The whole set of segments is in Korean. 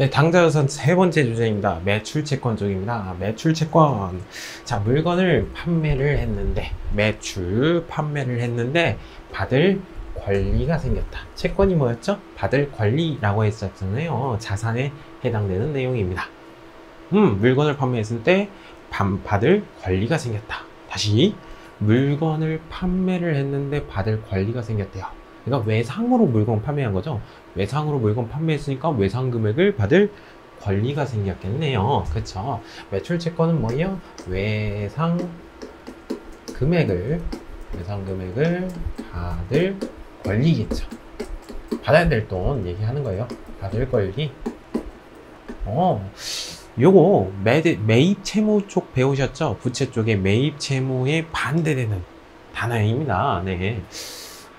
네, 당좌유선 세 번째 주제입니다. 매출 채권 쪽입니다. 매출 채권. 자, 물건을 판매를 했는데, 매출 판매를 했는데, 받을 권리가 생겼다. 채권이 뭐였죠? 받을 권리라고 했었잖아요. 자산에 해당되는 내용입니다. 물건을 판매했을 때, 받을 권리가 생겼다. 다시, 물건을 판매를 했는데, 받을 권리가 생겼대요. 그러니까 외상으로 물건 판매한 거죠. 외상으로 물건 판매했으니까 외상 금액을 받을 권리가 생겼겠네요. 그쵸? 매출 채권은 뭐예요? 외상 금액을 받을 권리겠죠. 받아야 될 돈 얘기하는 거예요. 받을 권리. 요거 매입 채무 쪽 배우셨죠? 부채 쪽에 매입 채무에 반대되는 단어입니다. 네.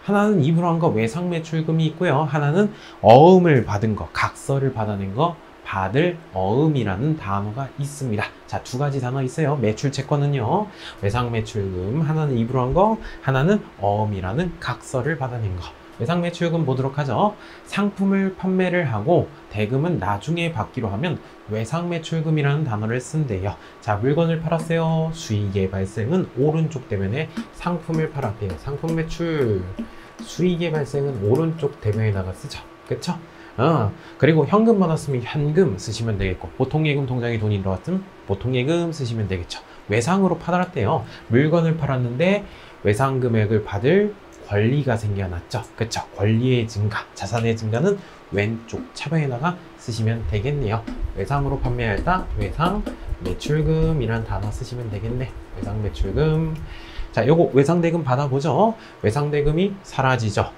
하나는 입으로 한 거 외상 매출금이 있고요. 하나는 어음을 받은 거, 각서를 받아낸 거, 받을 어음이라는 단어가 있습니다. 자, 두 가지 단어 있어요. 매출 채권은요, 외상 매출금, 하나는 입으로 한 거, 하나는 어음이라는 각서를 받아낸 거. 외상 매출금 보도록 하죠. 상품을 판매를 하고 대금은 나중에 받기로 하면 외상 매출금이라는 단어를 쓴대요. 자, 물건을 팔았어요. 수익의 발생은 오른쪽 대면에 상품을 팔았대요. 상품 매출. 수익의 발생은 오른쪽 대면에다가 쓰죠. 그쵸? 그리고 현금 받았으면 현금 쓰시면 되겠고, 보통예금 통장에 돈이 들어왔으면 보통예금 쓰시면 되겠죠. 외상으로 팔았대요. 물건을 팔았는데 외상 금액을 받을 권리가 생겨났죠. 그쵸? 권리의 증가, 자산의 증가는 왼쪽 차변에다가 쓰시면 되겠네요. 외상으로 판매할 때 외상 매출금이란 단어 쓰시면 되겠네. 외상 매출금. 자, 요거 외상대금 받아보죠. 외상대금이 사라지죠.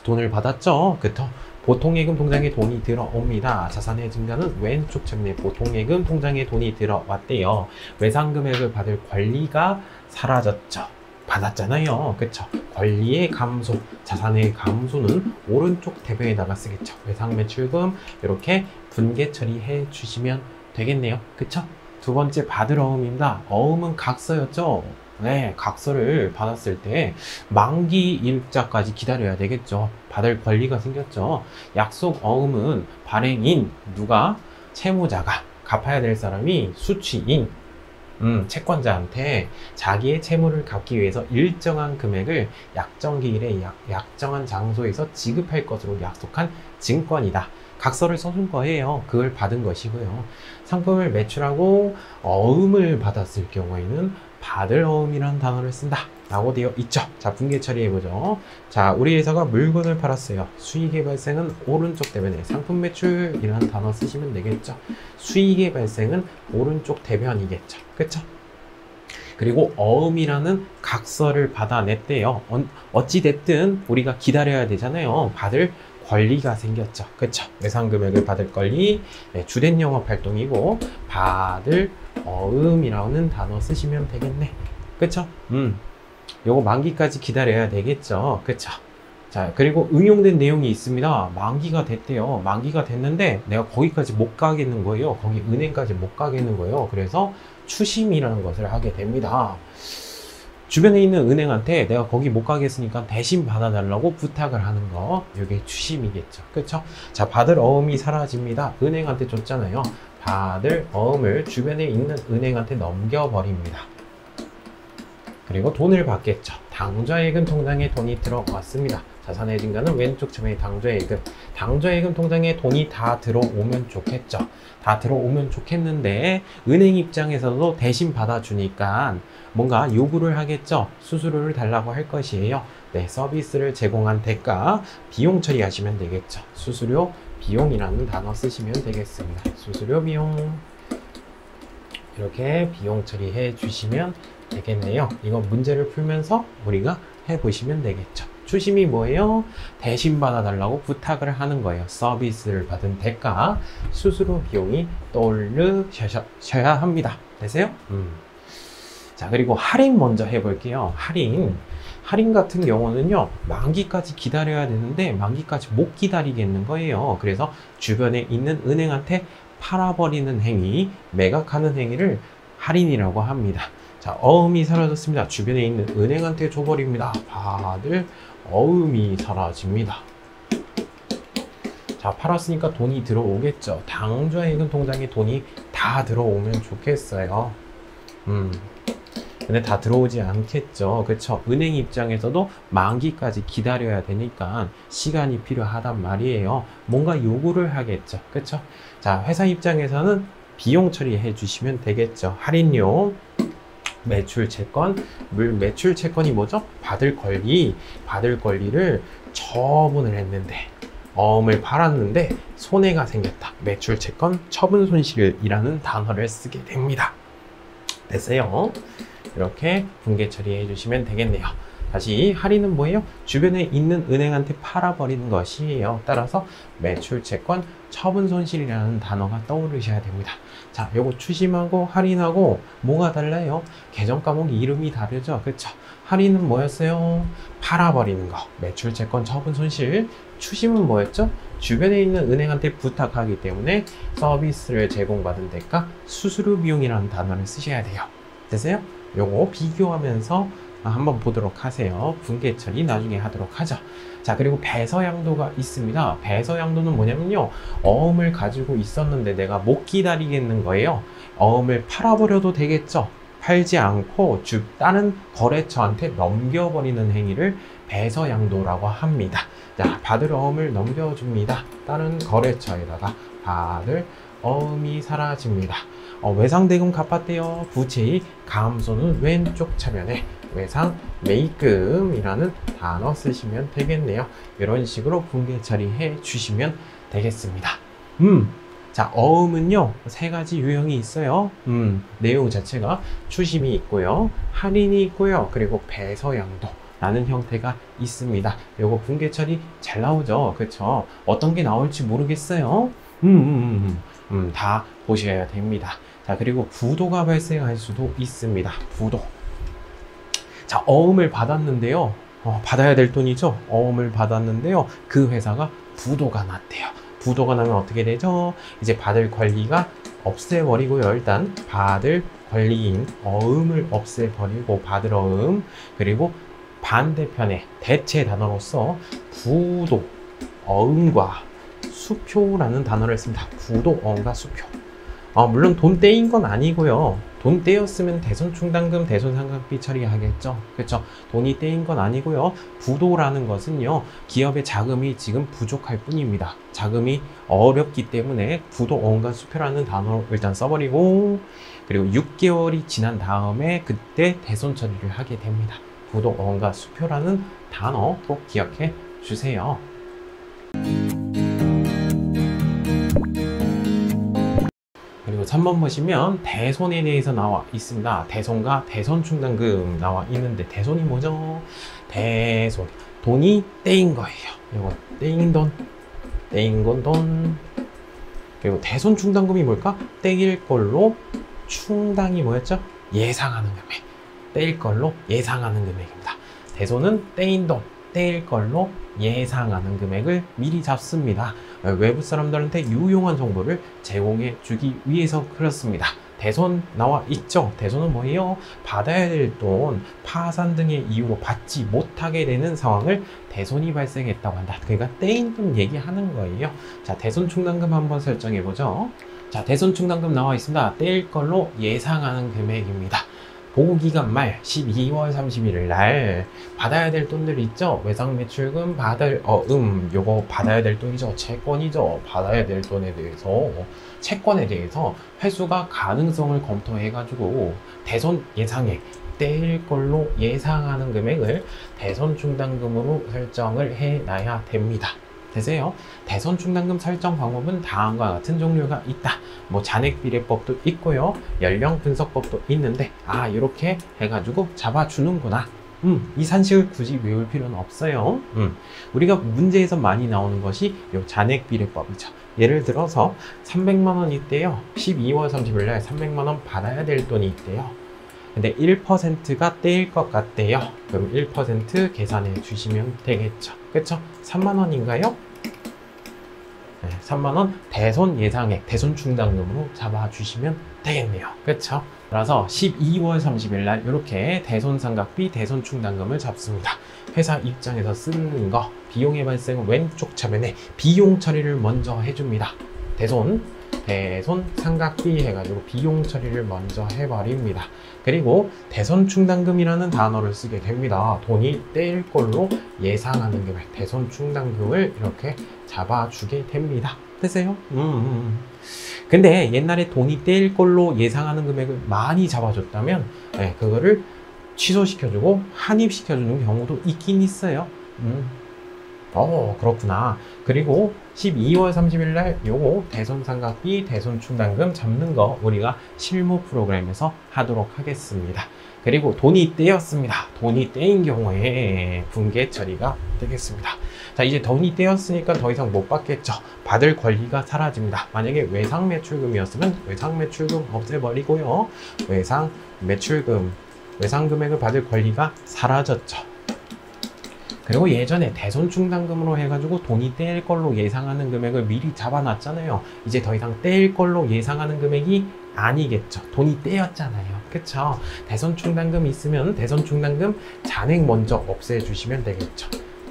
돈을 받았죠. 그쵸? 보통예금 통장에 돈이 들어옵니다. 자산의 증가는 왼쪽 측면에 보통예금 통장에 돈이 들어왔대요. 외상금액을 받을 권리가 사라졌죠. 받았잖아요. 그쵸? 권리의 감소, 자산의 감소는 오른쪽 대변에다가 쓰겠죠. 외상매출금 이렇게 분계 처리해 주시면 되겠네요. 그쵸? 두 번째 받을 어음입니다. 어음은 각서였죠. 네, 각서를 받았을 때 만기 일자까지 기다려야 되겠죠. 받을 권리가 생겼죠. 약속 어음은 발행인, 누가? 채무자가 갚아야 될 사람이 수취인, 채권자한테 자기의 채무를 갚기 위해서 일정한 금액을 약정 기일에 약정한 장소에서 지급할 것으로 약속한 증권이다. 각서를 써준 거예요. 그걸 받은 것이고요. 상품을 매출하고 어음을 받았을 경우에는 받을 어음이라는 단어를 쓴다 라고 되어 있죠. 자, 분계 처리해보죠. 자, 우리 회사가 물건을 팔았어요. 수익의 발생은 오른쪽 대변에 상품 매출이라는 단어 쓰시면 되겠죠. 수익의 발생은 오른쪽 대변이겠죠. 그쵸? 그리고 어음이라는 각서를 받아냈대요. 어찌됐든 우리가 기다려야 되잖아요. 받을 권리가 생겼죠. 그쵸? 외상금액을 받을 권리, 네, 주된 영업활동이고 받을 어음이라는 단어 쓰시면 되겠네. 그쵸? 요거 만기까지 기다려야 되겠죠. 그쵸? 자, 그리고 응용된 내용이 있습니다. 만기가 됐대요. 만기가 됐는데 내가 거기까지 못 가겠는 거예요. 거기 은행까지 못 가겠는 거예요. 그래서 추심이라는 것을 하게 됩니다. 주변에 있는 은행한테 내가 거기 못 가겠으니까 대신 받아달라고 부탁을 하는 거, 이게 추심이겠죠. 그쵸? 자, 받을 어음이 사라집니다. 은행한테 줬잖아요. 받을 어음을 주변에 있는 은행한테 넘겨버립니다. 그리고 돈을 받겠죠. 당좌예금 통장에 돈이 들어왔습니다. 자산의 증가는 왼쪽 측면에 당좌예금. 당좌예금 통장에 돈이 다 들어오면 좋겠죠. 다 들어오면 좋겠는데 은행 입장에서도 대신 받아주니까 뭔가 요구를 하겠죠. 수수료를 달라고 할 것이에요. 네, 서비스를 제공한 대가, 비용 처리하시면 되겠죠. 수수료, 비용이라는 단어 쓰시면 되겠습니다. 수수료, 비용. 이렇게 비용 처리해 주시면 되겠네요. 이거 문제를 풀면서 우리가 해보시면 되겠죠. 추심이 뭐예요? 대신 받아달라고 부탁을 하는 거예요. 서비스를 받은 대가, 수수료 비용이 떠오르셔야 합니다. 되세요? 자, 그리고 할인 먼저 해볼게요. 할인 같은 경우는요, 만기까지 기다려야 되는데 만기까지 못 기다리겠는 거예요. 그래서 주변에 있는 은행한테 팔아버리는 행위, 매각하는 행위를 할인이라고 합니다. 자, 어음이 사라졌습니다. 주변에 있는 은행한테 줘버립니다. 받을 어음이 사라집니다. 자, 자, 팔았으니까 돈이 들어오겠죠. 당좌익은 통장에 돈이 다 들어오면 좋겠어요. 근데 다 들어오지 않겠죠. 그쵸? 은행 입장에서도 만기까지 기다려야 되니까 시간이 필요하단 말이에요. 뭔가 요구를 하겠죠. 그쵸? 자, 회사 입장에서는 비용 처리해 주시면 되겠죠. 할인료, 매출 채권, 매출 채권이 뭐죠? 받을 권리를 처분을 했는데, 어음을 팔았는데 손해가 생겼다. 매출 채권 처분 손실이라는 단어를 쓰게 됩니다. 됐어요? 이렇게 분계 처리해 주시면 되겠네요. 다시 할인은 뭐예요? 주변에 있는 은행한테 팔아버리는 것이에요. 따라서 매출 채권 처분 손실이라는 단어가 떠오르셔야 됩니다. 자, 요거 추심하고 할인하고 뭐가 달라요? 계정 과목 이름이 다르죠. 그쵸? 할인은 뭐였어요? 팔아버리는 거. 매출 채권 처분 손실. 추심은 뭐였죠? 주변에 있는 은행한테 부탁하기 때문에 서비스를 제공받은 대가 수수료 비용이라는 단어를 쓰셔야 돼요. 됐어요? 요거 비교하면서 한번 보도록 하세요. 분계 처리 나중에 하도록 하죠. 자, 그리고 배서양도가 있습니다. 배서양도는 뭐냐면요, 어음을 가지고 있었는데 내가 못 기다리겠는 거예요. 어음을 팔아버려도 되겠죠. 팔지 않고 다른 거래처한테 넘겨버리는 행위를 배서양도라고 합니다. 자, 받을 어음을 넘겨줍니다. 다른 거래처에다가 받을 어음이 사라집니다. 외상대금 갚았대요. 부채의 감소는 왼쪽 차면에 외상 매입금이라는 단어 쓰시면 되겠네요. 이런 식으로 분계 처리해 주시면 되겠습니다. 자, 어음은요, 세 가지 유형이 있어요. 내용 자체가 추심이 있고요, 할인이 있고요, 그리고 배서양도 라는 형태가 있습니다. 요거 분계 처리 잘 나오죠. 그쵸? 어떤 게 나올지 모르겠어요. 다 보셔야 됩니다. 자, 그리고 부도가 발생할 수도 있습니다. 부도. 자, 어음을 받았는데요. 받아야 될 돈이죠. 어음을 받았는데요. 그 회사가 부도가 났대요. 부도가 나면 어떻게 되죠? 이제 받을 권리가 없애버리고요. 일단 받을 권리인 어음을 없애버리고 받을 어음, 그리고 반대편에 대체 단어로서 부도, 어음과 수표라는 단어를 씁니다. 부도, 어음과 수표. 물론 돈 떼인 건 아니고요. 돈 떼였으면 대손충당금, 대손상각비 처리하겠죠. 그렇죠? 돈이 떼인 건 아니고요. 부도라는 것은요, 기업의 자금이 지금 부족할 뿐입니다. 자금이 어렵기 때문에 부도, 어음과 수표라는 단어를 일단 써버리고, 그리고 6개월이 지난 다음에 그때 대손 처리를 하게 됩니다. 부도, 어음과 수표라는 단어 꼭 기억해 주세요. 그리고 3번 보시면 대손에 대해서 나와 있습니다. 대손과 대손충당금 나와 있는데, 대손이 뭐죠? 대손, 돈이 떼인 거예요. 이거 떼인 돈, 떼인 건 돈. 그리고 대손충당금이 뭘까? 떼일 걸로 충당이 뭐였죠? 예상하는 금액. 떼일 걸로 예상하는 금액입니다. 대손은 떼인 돈, 떼일 걸로 예상하는 금액을 미리 잡습니다. 외부 사람들한테 유용한 정보를 제공해 주기 위해서 그렇습니다. 대손 나와 있죠? 대손은 뭐예요? 받아야 될 돈, 파산 등의 이유로 받지 못하게 되는 상황을 대손이 발생했다고 한다. 그러니까 떼인 돈 얘기하는 거예요. 자, 대손 충당금 한번 설정해 보죠. 자, 대손 충당금 나와 있습니다. 떼일 걸로 예상하는 금액입니다. 보고기간 말 12월 31일 날 받아야 될 돈들 있죠? 외상매출금, 받을 어음, 요거 받아야 될 돈이죠. 채권이죠. 받아야 될 돈에 대해서, 채권에 대해서 회수가 가능성을 검토해 가지고 대손 예상액, 떼일 걸로 예상하는 금액을 대손 충당금으로 설정을 해 놔야 됩니다. 되세요? 대손 충당금 설정 방법은 다음과 같은 종류가 있다. 뭐 잔액비례법도 있고요, 연령 분석법도 있는데, 이렇게 해가지고 잡아주는구나. 이 산식을 굳이 외울 필요는 없어요. 우리가 문제에서 많이 나오는 것이 요 잔액비례법이죠. 예를 들어서 300만 원 있대요. 12월 30일 날 300만 원 받아야 될 돈이 있대요. 근데 1%가 떼일 것 같대요. 그럼 1% 계산해 주시면 되겠죠. 그쵸? 3만 원인가요? 네, 3만 원 대손 예상액, 대손 충당금으로 잡아주시면 되겠네요. 그렇죠? 그래서 12월 30일 날 이렇게 대손상각비, 대손충당금을 잡습니다. 회사 입장에서 쓰는 거 비용의 발생은 왼쪽 차면에 비용 처리를 먼저 해줍니다. 대손 상각비 해가지고 비용 처리를 먼저 해버립니다. 그리고 대손충당금이라는 단어를 쓰게 됩니다. 돈이 떼일 걸로 예상하는 금액, 대손충당금을 이렇게 잡아주게 됩니다. 되세요? 근데 옛날에 돈이 떼일 걸로 예상하는 금액을 많이 잡아줬다면 그거를 취소시켜주고 한입시켜주는 경우도 있긴 있어요. 그렇구나. 그리고 12월 30일 날 요거 대손상각비, 대손충당금 잡는 거 우리가 실무 프로그램에서 하도록 하겠습니다. 그리고 돈이 떼였습니다. 돈이 떼인 경우에 분계 처리가 되겠습니다. 자, 이제 돈이 떼였으니까 더 이상 못 받겠죠. 받을 권리가 사라집니다. 만약에 외상 매출금이었으면 외상 매출금 없애버리고요. 외상 매출금, 외상 금액을 받을 권리가 사라졌죠. 그리고 예전에 대손충당금으로 해가지고 돈이 떼일 걸로 예상하는 금액을 미리 잡아놨잖아요. 이제 더 이상 떼일 걸로 예상하는 금액이 아니겠죠. 돈이 떼였잖아요. 그쵸? 대손충당금 있으면 대손충당금 잔액 먼저 없애주시면 되겠죠.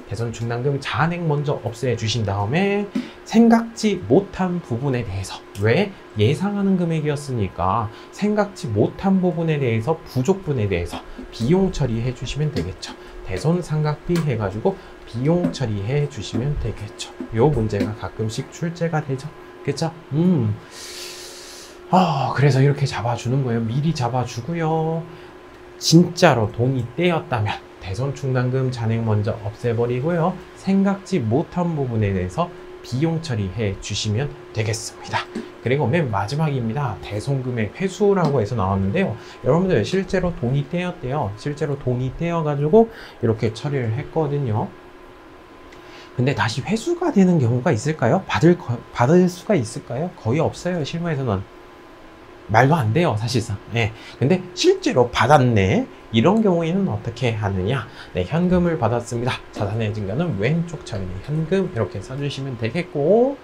대손충당금 잔액 먼저 없애주신 다음에 생각지 못한 부분에 대해서, 왜? 예상하는 금액이었으니까 생각지 못한 부분에 대해서, 부족분에 대해서 비용 처리해 주시면 되겠죠. 대손상각비 해가지고 비용 처리해 주시면 되겠죠. 요 문제가 가끔씩 출제가 되죠. 그쵸? 그래서 이렇게 잡아주는 거예요. 미리 잡아주고요. 진짜로 돈이 떼였다면 대손충당금 잔액 먼저 없애버리고요. 생각지 못한 부분에 대해서 비용 처리해 주시면 되겠습니다. 그리고 맨 마지막입니다. 대손금액 회수라고 해서 나왔는데요. 여러분들 실제로 돈이 떼였대요. 실제로 돈이 떼여가지고 이렇게 처리를 했거든요. 근데 다시 회수가 되는 경우가 있을까요? 받을 수가 있을까요? 거의 없어요. 실무에서는. 말도 안 돼요, 사실상. 근데 실제로 받았네. 이런 경우에는 어떻게 하느냐? 현금을 받았습니다. 자산의 증가는 왼쪽 차면에 현금 이렇게 써주시면 되겠고,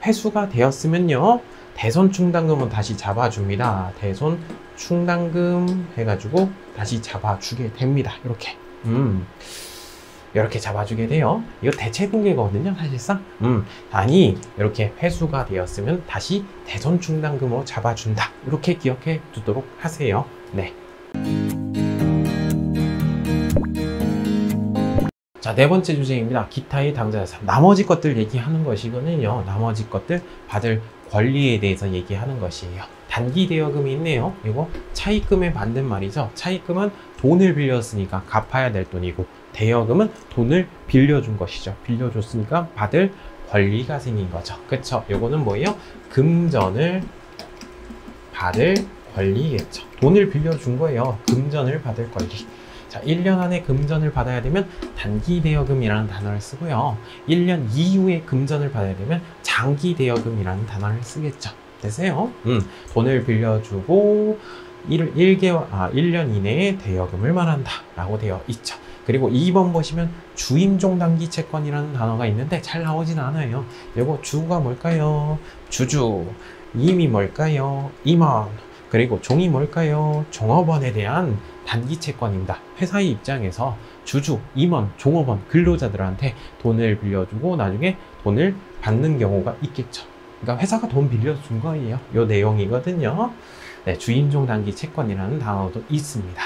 회수가 되었으면요, 대손충당금은 다시 잡아줍니다. 대손충당금 해가지고 다시 잡아주게 됩니다. 이렇게 잡아주게 돼요. 이거 대체분계거든요, 사실상. 아니, 이렇게 회수가 되었으면 다시 대손충당금으로 잡아준다. 이렇게 기억해 두도록 하세요. 네. 자, 네 번째 주제입니다. 기타의 당좌자산. 나머지 것들 얘기하는 것이거든요. 나머지 것들 받을 권리에 대해서 얘기하는 것이에요. 단기 대여금이 있네요. 이거 차입금에 반대 말이죠. 차입금은 돈을 빌렸으니까 갚아야 될 돈이고, 대여금은 돈을 빌려준 것이죠. 빌려줬으니까 받을 권리가 생긴 거죠. 그쵸? 요거는 뭐예요? 금전을 받을 권리겠죠. 돈을 빌려준 거예요. 금전을 받을 권리. 자, 1년 안에 금전을 받아야 되면 단기 대여금이라는 단어를 쓰고요. 1년 이후에 금전을 받아야 되면 장기 대여금이라는 단어를 쓰겠죠. 되세요? 돈을 빌려주고 1년 이내에 대여금을 말한다 라고 되어 있죠. 그리고 2번 보시면 주임종 단기 채권이라는 단어가 있는데 잘 나오진 않아요. 이거 주가 뭘까요? 주주. 임이 뭘까요? 임원. 그리고 종이 뭘까요? 종업원에 대한 단기 채권입니다. 회사의 입장에서 주주, 임원, 종업원, 근로자들한테 돈을 빌려주고 나중에 돈을 받는 경우가 있겠죠. 그러니까 회사가 돈 빌려준 거예요. 요 내용이거든요. 네, 주임종 단기 채권이라는 단어도 있습니다.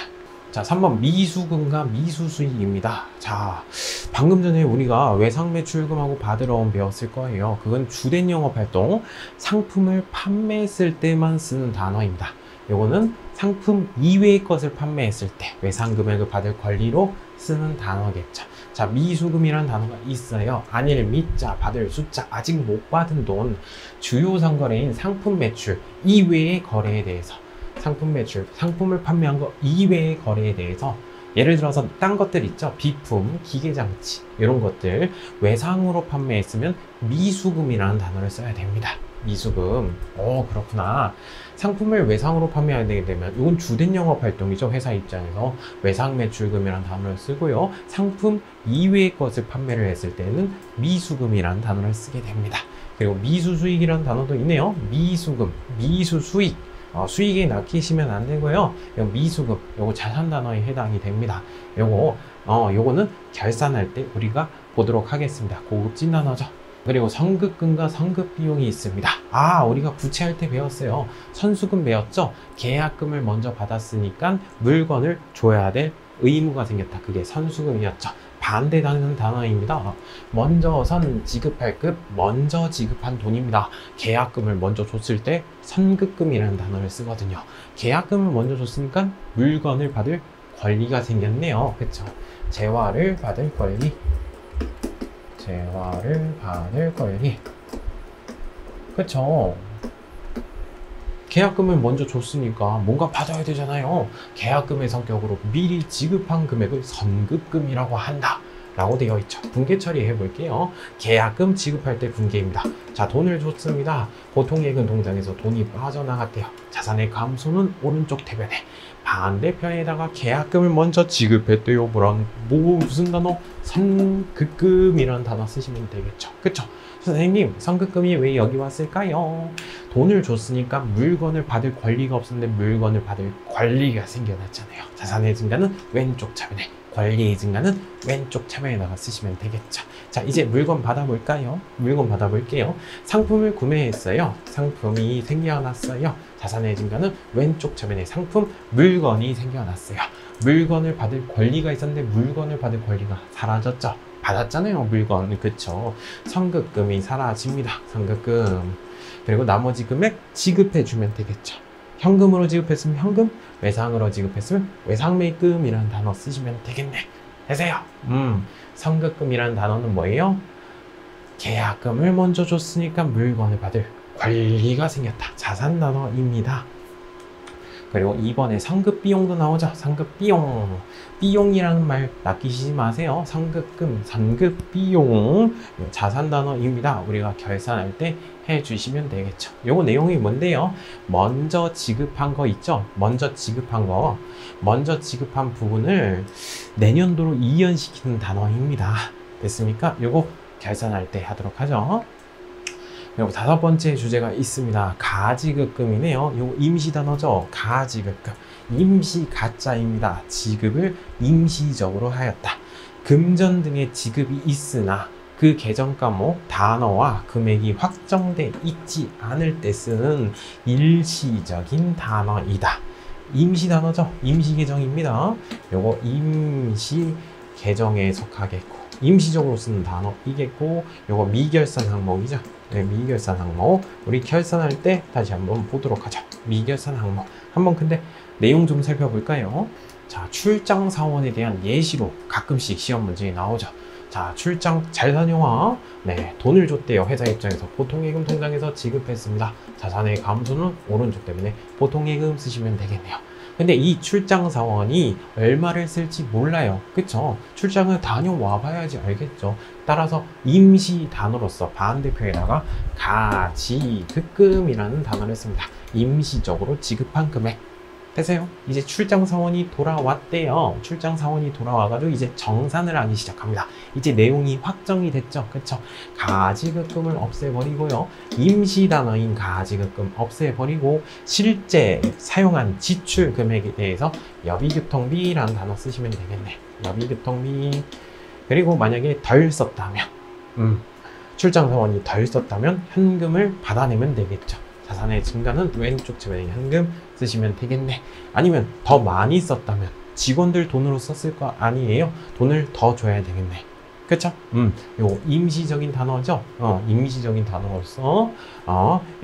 자, 3번 미수금과 미수수익입니다. 자, 방금 전에 우리가 외상매출금하고 받으러 온 배웠을 거예요. 그건 주된 영업활동, 상품을 판매했을 때만 쓰는 단어입니다. 요거는 상품 이외의 것을 판매했을 때 외상금액을 받을 권리로 쓰는 단어겠죠. 자, 미수금이라는 단어가 있어요. 안일 미자, 받을 숫자, 아직 못 받은 돈, 주요 상거래인 상품 매출 이외의 거래에 대해서, 상품 매출, 상품을 판매한 거 이외의 거래에 대해서, 예를 들어서 딴 것들 있죠. 비품, 기계장치 이런 것들 외상으로 판매했으면 미수금이라는 단어를 써야 됩니다. 미수금. 그렇구나. 상품을 외상으로 판매하게 되면 이건 주된 영업 활동이죠. 회사 입장에서 외상 매출금이라는 단어를 쓰고요. 상품 이외의 것을 판매를 했을 때는 미수금이라는 단어를 쓰게 됩니다. 그리고 미수수익이라는 단어도 있네요. 미수금, 미수수익. 수익에 낚이시면 안 되고요. 요 미수급, 요거 자산 단어에 해당이 됩니다. 요거는 결산할 때 우리가 보도록 하겠습니다. 고급진 단어죠. 그리고 선급금과 선급비용이 있습니다. 우리가 부채할 때 배웠어요. 선수금 배웠죠? 계약금을 먼저 받았으니까 물건을 줘야 될 의무가 생겼다. 그게 선수금이었죠. 반대되는 단어입니다. 먼저 지급할 급, 먼저 지급한 돈입니다. 계약금을 먼저 줬을 때 선급금이라는 단어를 쓰거든요. 계약금을 먼저 줬으니까 물건을 받을 권리가 생겼네요. 그쵸? 재화를 받을 권리. 그쵸? 계약금을 먼저 줬으니까 뭔가 받아야 되잖아요. 계약금의 성격으로 미리 지급한 금액을 선급금이라고 한다 라고 되어 있죠. 분계 처리해 볼게요. 계약금 지급할 때 분계입니다. 자, 돈을 줬습니다. 보통 예금 통장에서 돈이 빠져나갔대요. 자산의 감소는 오른쪽 대변에, 반대편에다가 계약금을 먼저 지급했대요. 무슨 단어? 선급금이라는 단어 쓰시면 되겠죠. 그쵸? 선생님, 선급금이 왜 여기 왔을까요? 돈을 줬으니까 물건을 받을 권리가 없었는데 물건을 받을 권리가 생겨났잖아요. 자산의 증가는 왼쪽 차변에, 권리의 증가는 왼쪽 차변에다가 쓰시면 되겠죠. 자, 이제 물건 받아볼까요? 물건 받아볼게요. 상품을 구매했어요. 상품이 생겨났어요. 자산의 증가는 왼쪽 차변에 상품, 물건이 생겨났어요. 물건을 받을 권리가 있었는데 물건을 받을 권리가 사라졌죠. 받았잖아요, 물건. 그쵸? 선급금이 사라집니다. 선급금. 그리고 나머지 금액 지급해주면 되겠죠. 현금으로 지급했으면 현금, 외상으로 지급했으면 외상매입금이라는 단어 쓰시면 되겠네. 되세요? 선급금이라는 단어는 뭐예요? 계약금을 먼저 줬으니까 물건을 받을 권리가 생겼다. 자산 단어입니다. 그리고 이번에 상급비용도 나오죠. 상급비용. 비용이라는 말 낚이시지 마세요. 상급금, 상급비용. 자산 단어입니다. 우리가 결산할 때 해주시면 되겠죠. 요거 내용이 뭔데요? 먼저 지급한 거 있죠? 먼저 지급한 부분을 내년도로 이연시키는 단어입니다. 됐습니까? 요거 결산할 때 하도록 하죠. 그리고 5번째 주제가 있습니다. 가지급금이네요. 요 임시 단어죠. 가지급금. 임시 가짜입니다. 지급을 임시적으로 하였다. 금전 등의 지급이 있으나 그 계정과목 단어와 금액이 확정돼 있지 않을 때 쓰는 일시적인 단어이다. 임시 단어죠. 임시 계정입니다. 요거 임시 계정에 속하겠고, 임시적으로 쓰는 단어이겠고, 요거 미결산 항목이죠. 네, 미결산 항목. 우리 결산할 때 다시 한번 보도록 하죠. 미결산 항목. 한번 근데 내용 좀 살펴볼까요? 자, 출장 사원에 대한 예시로 가끔씩 시험 문제에 나오죠. 자, 출장 잘 다녀와. 네, 돈을 줬대요. 회사 입장에서 보통예금 통장에서 지급했습니다. 자산의 감소는 오른쪽 때문에 보통예금 쓰시면 되겠네요. 근데 이 출장 사원이 얼마를 쓸지 몰라요. 그쵸? 출장을 다녀와 봐야지 알겠죠. 따라서 임시 단어로서 반대표에다가 가지급금이라는 단어를 씁니다. 임시적으로 지급한 금액. 되세요? 이제 출장 사원이 돌아왔대요. 출장 사원이 돌아와가지고 이제 정산을 하기 시작합니다. 이제 내용이 확정이 됐죠. 그쵸? 가지급금을 없애버리고요. 임시 단어인 가지급금 없애버리고 실제 사용한 지출 금액에 대해서 여비교통비라는 단어 쓰시면 되겠네. 여비교통비. 그리고 만약에 덜 썼다면, 출장 사원이 덜 썼다면 현금을 받아내면 되겠죠. 자산의 증가는 왼쪽 차변에 현금 쓰시면 되겠네. 아니면 더 많이 썼다면 직원들 돈으로 썼을 거 아니에요? 돈을 더 줘야 되겠네. 그쵸? 요 임시적인 단어죠? 임시적인 단어로서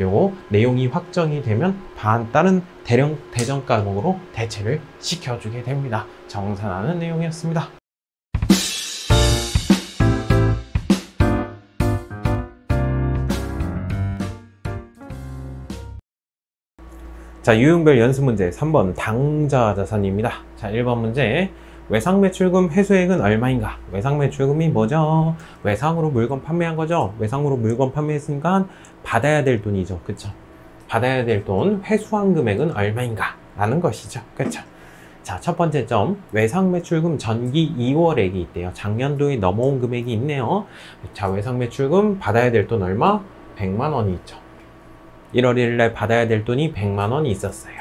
요 내용이 확정이 되면 다른 대정 과목으로 대체를 시켜주게 됩니다. 정산하는 내용이었습니다. 자, 유형별 연습 문제 3번 당좌 자산입니다. 자, 1번 문제. 외상매출금 회수액은 얼마인가? 외상매출금이 뭐죠? 외상으로 물건 판매한 거죠? 외상으로 물건 판매했으니까 받아야 될 돈이죠. 그쵸? 받아야 될 돈, 회수한 금액은 얼마인가? 라는 것이죠. 그쵸? 자, 첫 번째 점. 외상매출금 전기 2월액이 있대요. 작년도에 넘어온 금액이 있네요. 자, 외상매출금 받아야 될 돈 얼마? 100만 원이 있죠. 1월 1일 날 받아야 될 돈이 100만 원이 있었어요.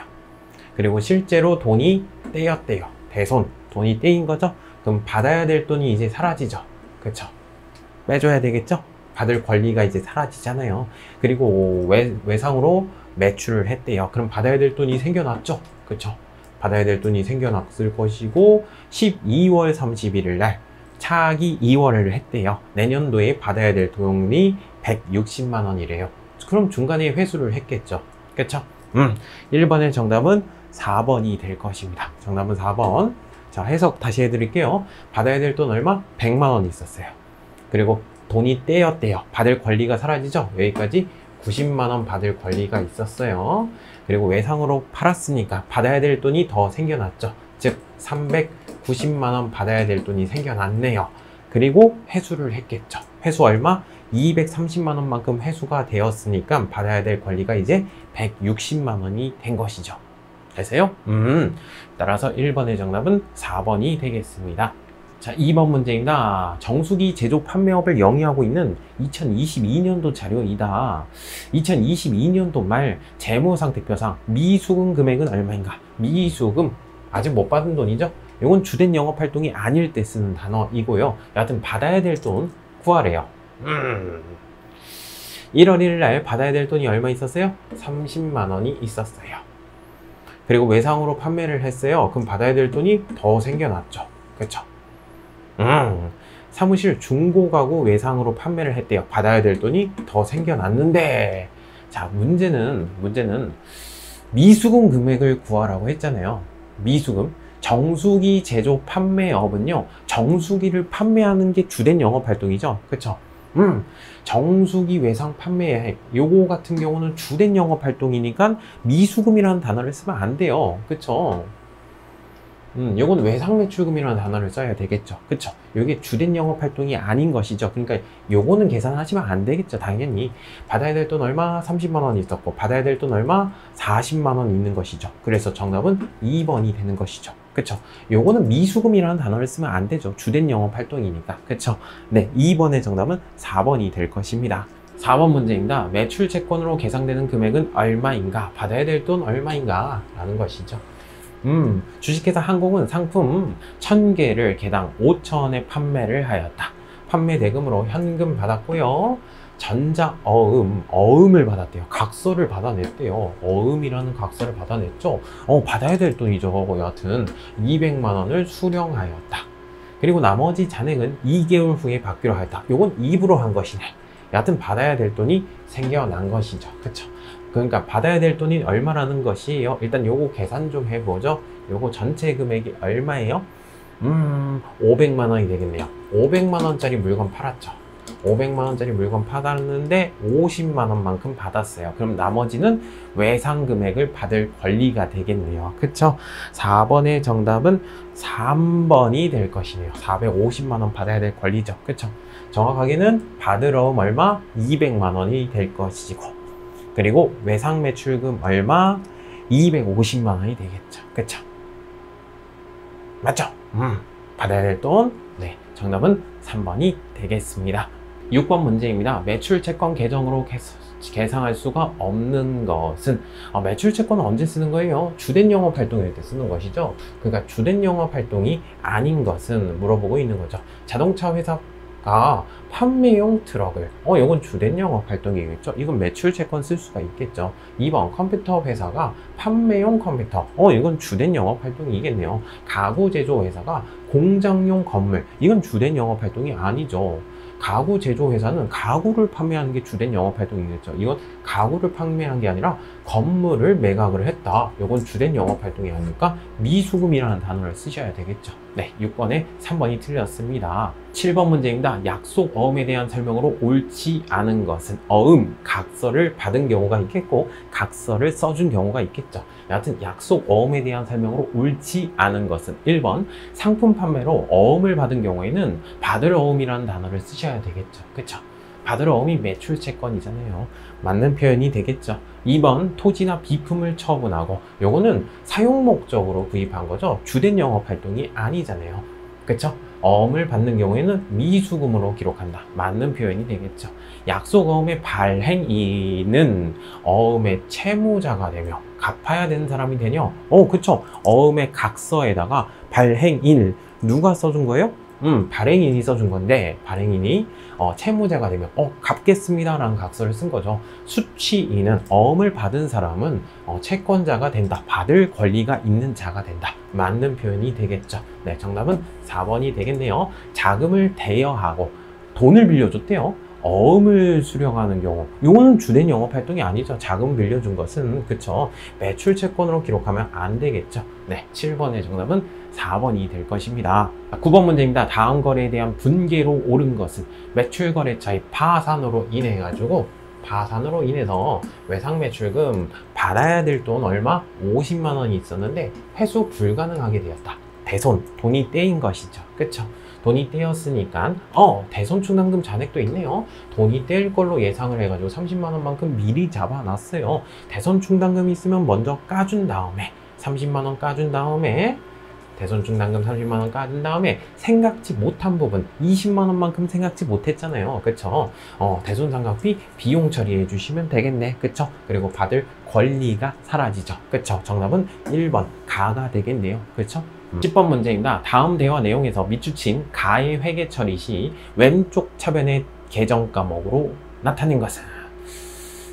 그리고 실제로 돈이 떼였대요. 대손, 돈이 떼인 거죠? 그럼 받아야 될 돈이 이제 사라지죠. 그쵸? 빼줘야 되겠죠? 받을 권리가 이제 사라지잖아요. 그리고 외상으로 매출을 했대요. 그럼 받아야 될 돈이 생겨났죠? 그쵸? 받아야 될 돈이 생겨났을 것이고 12월 31일 날 차익이 2월을 했대요. 내년도에 받아야 될 돈이 160만 원이래요. 그럼 중간에 회수를 했겠죠. 그쵸? 1번의 정답은 4번이 될 것입니다. 정답은 4번. 자, 해석 다시 해드릴게요. 받아야 될 돈 얼마? 100만 원 있었어요. 그리고 돈이 떼였대요. 받을 권리가 사라지죠? 여기까지 90만 원 받을 권리가 있었어요. 그리고 외상으로 팔았으니까 받아야 될 돈이 더 생겨났죠. 즉 390만 원 받아야 될 돈이 생겨났네요. 그리고 회수를 했겠죠. 회수 얼마? 230만 원만큼 회수가 되었으니까 받아야 될 권리가 이제 160만 원이 된 것이죠. 되세요? 따라서 1번의 정답은 4번이 되겠습니다. 자, 2번 문제입니다. 정수기 제조 판매업을 영위하고 있는 2022년도 자료이다. 2022년도 말 재무상태표상 미수금 금액은 얼마인가? 미수금, 아직 못 받은 돈이죠? 이건 주된 영업활동이 아닐 때 쓰는 단어이고요. 여하튼 받아야 될 돈 구하래요. 1월 1일 날 받아야 될 돈이 얼마 있었어요? 30만 원이 있었어요. 그리고 외상으로 판매를 했어요. 그럼 받아야 될 돈이 더 생겨났죠. 그쵸? 사무실 중고가구 외상으로 판매를 했대요. 받아야 될 돈이 더 생겨났는데, 자, 문제는 미수금 금액을 구하라고 했잖아요. 미수금. 정수기 제조 판매업은요, 정수기를 판매하는 게 주된 영업 활동이죠. 그쵸? 정수기 외상 판매액, 요거 같은 경우는 주된 영업 활동이니까 미수금이라는 단어를 쓰면 안 돼요. 그쵸? 요건 외상 매출금이라는 단어를 써야 되겠죠. 그쵸? 요게 주된 영업 활동이 아닌 것이죠. 그러니까 요거는 계산하시면 안 되겠죠. 당연히 받아야 될 돈 얼마? 30만 원 있었고 받아야 될 돈 얼마? 40만 원 있는 것이죠. 그래서 정답은 2번이 되는 것이죠. 그쵸? 요거는 미수금이라는 단어를 쓰면 안 되죠. 주된 영업 활동이니까. 그쵸? 네, 2번의 정답은 4번이 될 것입니다. 4번 문제입니다. 매출 채권으로 계상되는 금액은 얼마인가? 받아야 될 돈 얼마인가? 라는 것이죠. 주식회사 항공은 상품 1000개를 개당 5,000원에 판매를 하였다. 판매 대금으로 현금 받았고요. 어음을 받았대요. 각서를 받아냈대요. 어음이라는 각서를 받아냈죠. 받아야 될 돈이죠. 여하튼 200만 원을 수령하였다. 그리고 나머지 잔액은 2개월 후에 받기로 하였다. 요건 입으로 한 것이네. 여하튼 받아야 될 돈이 생겨난 것이죠. 그쵸? 그러니까 받아야 될 돈이 얼마라는 것이에요. 일단 요거 계산 좀 해보죠. 요거 전체 금액이 얼마예요? 500만 원이 되겠네요. 500만 원짜리 물건 팔았죠. 500만 원짜리 물건 받았는데 50만 원만큼 받았어요. 그럼 나머지는 외상 금액을 받을 권리가 되겠네요. 그쵸? 4번의 정답은 3번이 될 것이네요. 450만 원 받아야 될 권리죠. 그쵸? 정확하게는 받으러 얼마? 200만 원이 될 것이고, 그리고 외상 매출금 얼마? 250만 원이 되겠죠. 그쵸? 맞죠? 받아야 될 돈? 네, 정답은 3번이 되겠습니다. 6번 문제입니다. 매출채권 계정으로 계상할 수가 없는 것은, 매출채권은 언제 쓰는 거예요? 주된 영업 활동일 때 쓰는 것이죠. 그러니까 주된 영업 활동이 아닌 것은 물어보고 있는 거죠. 자동차 회사가 판매용 트럭을, 이건 주된 영업 활동이겠죠. 이건 매출채권 쓸 수가 있겠죠. 2번 컴퓨터 회사가 판매용 컴퓨터, 이건 주된 영업 활동이겠네요. 가구 제조 회사가 공장용 건물, 이건 주된 영업 활동이 아니죠. 가구 제조 회사는 가구를 판매하는 게 주된 영업 활동이겠죠. 이건 가구를 판매한 게 아니라 건물을 매각을 했다. 이건 주된 영업 활동이 아니니까 미수금이라는 단어를 쓰셔야 되겠죠. 네, 6번에 3번이 틀렸습니다. 7번 문제입니다. 약속 어음에 대한 설명으로 옳지 않은 것은, 어음, 각서를 받은 경우가 있겠고 각서를 써준 경우가 있겠죠. 여하튼 약속 어음에 대한 설명으로 옳지 않은 것은 1번 상품 판매로 어음을 받은 경우에는 받을 어음이라는 단어를 쓰셔야 되겠죠. 그쵸? 받을 어음이 매출채권이잖아요. 맞는 표현이 되겠죠. 2번 토지나 비품을 처분하고, 요거는 사용 목적으로 구입한 거죠. 주된 영업 활동이 아니잖아요. 그쵸? 어음을 받는 경우에는 미수금으로 기록한다. 맞는 표현이 되겠죠. 약속어음의 발행인은 어음의 채무자가 되며 갚아야 되는 사람이 되냐? 그쵸. 어음의 각서에다가 발행인 누가 써준 거예요? 발행인이 써준 건데 발행인이 채무자가 되면 갚겠습니다 라는 각서를 쓴 거죠. 수취인은 어음을 받은 사람은 채권자가 된다. 받을 권리가 있는 자가 된다. 맞는 표현이 되겠죠. 네, 정답은 4번이 되겠네요. 자금을 대여하고 돈을 빌려줬대요. 어음을 수령하는 경우, 이거는 주된 영업활동이 아니죠. 자금 빌려준 것은. 그쵸. 매출 채권으로 기록하면 안 되겠죠. 네, 7번의 정답은 4번이 될 것입니다. 9번 문제입니다. 다음 거래에 대한 분계로 오른 것은 매출 거래처의 파산으로 인해서 외상 매출금 받아야 될 돈 얼마? 50만 원이 있었는데 회수 불가능하게 되었다. 대손, 돈이 떼인 것이죠. 그쵸? 돈이 떼였으니까 대손 충당금 잔액도 있네요. 돈이 떼일 걸로 예상을 해가지고 30만 원만큼 미리 잡아놨어요. 대손 충당금이 있으면 먼저 까준 다음에 30만 원 까준 다음에 대손 충당금 30만 원 까준 다음에 생각지 못한 부분 20만 원만큼 생각지 못했잖아요. 그쵸? 대손 상각비 비용 처리해 주시면 되겠네. 그쵸? 그리고 받을 권리가 사라지죠. 그쵸? 정답은 1번 가가 되겠네요. 그쵸? 10번 문제입니다. 다음 대화 내용에서 밑줄친 가의 회계 처리 시 왼쪽 차변의 계정 과목으로 나타낸 것은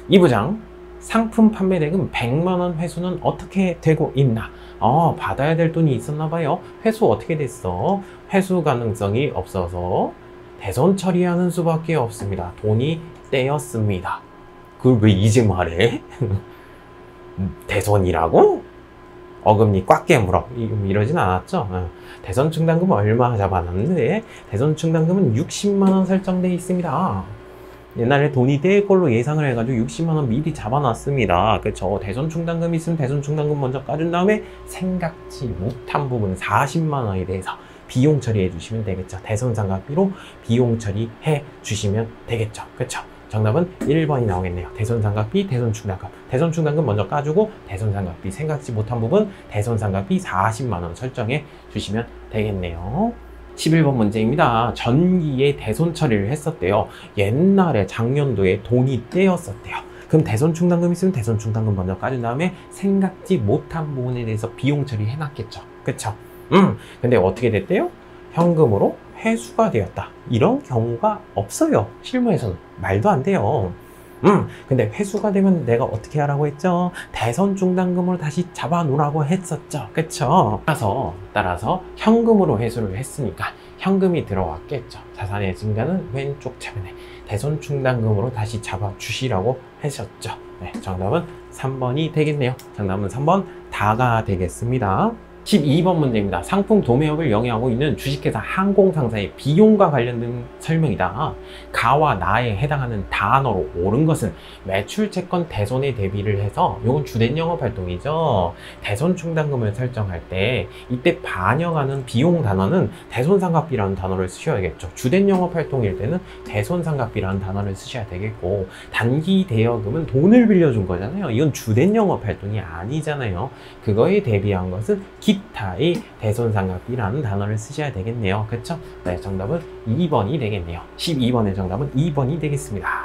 2부장 상품 판매 대금 100만 원 회수는 어떻게 되고 있나? 받아야 될 돈이 있었나 봐요. 회수 어떻게 됐어? 회수 가능성이 없어서 대손 처리하는 수밖에 없습니다. 돈이 떼였습니다. 그걸 왜 이제 말해? 대손이라고? 어금니 꽉 깨물어. 이러진 않았죠. 대손 충당금 얼마 잡아놨는데 대손 충당금은 60만 원 설정되어 있습니다. 옛날에 돈이 떼일 걸로 예상을 해가지고 60만 원 미리 잡아놨습니다. 그쵸? 대손 충당금 있으면 대손 충당금 먼저 까준 다음에 생각지 못한 부분 40만 원에 대해서 비용 처리해 주시면 되겠죠. 대손 상각비로 비용 처리해 주시면 되겠죠. 그쵸? 정답은 1번이 나오겠네요. 대손 상각비, 대손 충당금. 대손 충당금 먼저 까주고 대손 상각비 생각지 못한 부분 대손 상각비 40만 원 설정해 주시면 되겠네요. 11번 문제입니다. 전기에 대손 처리를 했었대요. 옛날에 작년도에 돈이 떼였었대요. 그럼 대손 충당금 있으면 대손 충당금 먼저 까준 다음에 생각지 못한 부분에 대해서 비용 처리 해놨겠죠. 그쵸? 근데 어떻게 됐대요? 현금으로 회수가 되었다. 이런 경우가 없어요. 실무에서는. 말도 안 돼요. 근데 회수가 되면 내가 어떻게 하라고 했죠? 대손 충당금으로 다시 잡아놓으라고 했었죠. 그쵸? 따라서 현금으로 회수를 했으니까 현금이 들어왔겠죠. 자산의 증가는 왼쪽 차변에 대손 충당금으로 다시 잡아주시라고 하셨죠. 네, 정답은 3번이 되겠네요. 정답은 3번 다가 되겠습니다. 12번 문제입니다. 상품 도매업을 영위하고 있는 주식회사 항공상사의 비용과 관련된 설명이다. 가와 나에 해당하는 단어로 옳은 것은 매출채권 대손에 대비를 해서 이건 주된 영업활동이죠. 대손 충당금을 설정할 때 이때 반영하는 비용 단어는 대손상각비라는 단어를 쓰셔야겠죠. 주된 영업활동일 때는 대손상각비라는 단어를 쓰셔야 되겠고 단기 대여금은 돈을 빌려준 거잖아요. 이건 주된 영업활동이 아니잖아요. 그거에 대비한 것은 기타의 대손상각비라는 단어를 쓰셔야 되겠네요. 그쵸? 네, 정답은 2번이 되겠네요. 12번의 정답은 2번이 되겠습니다.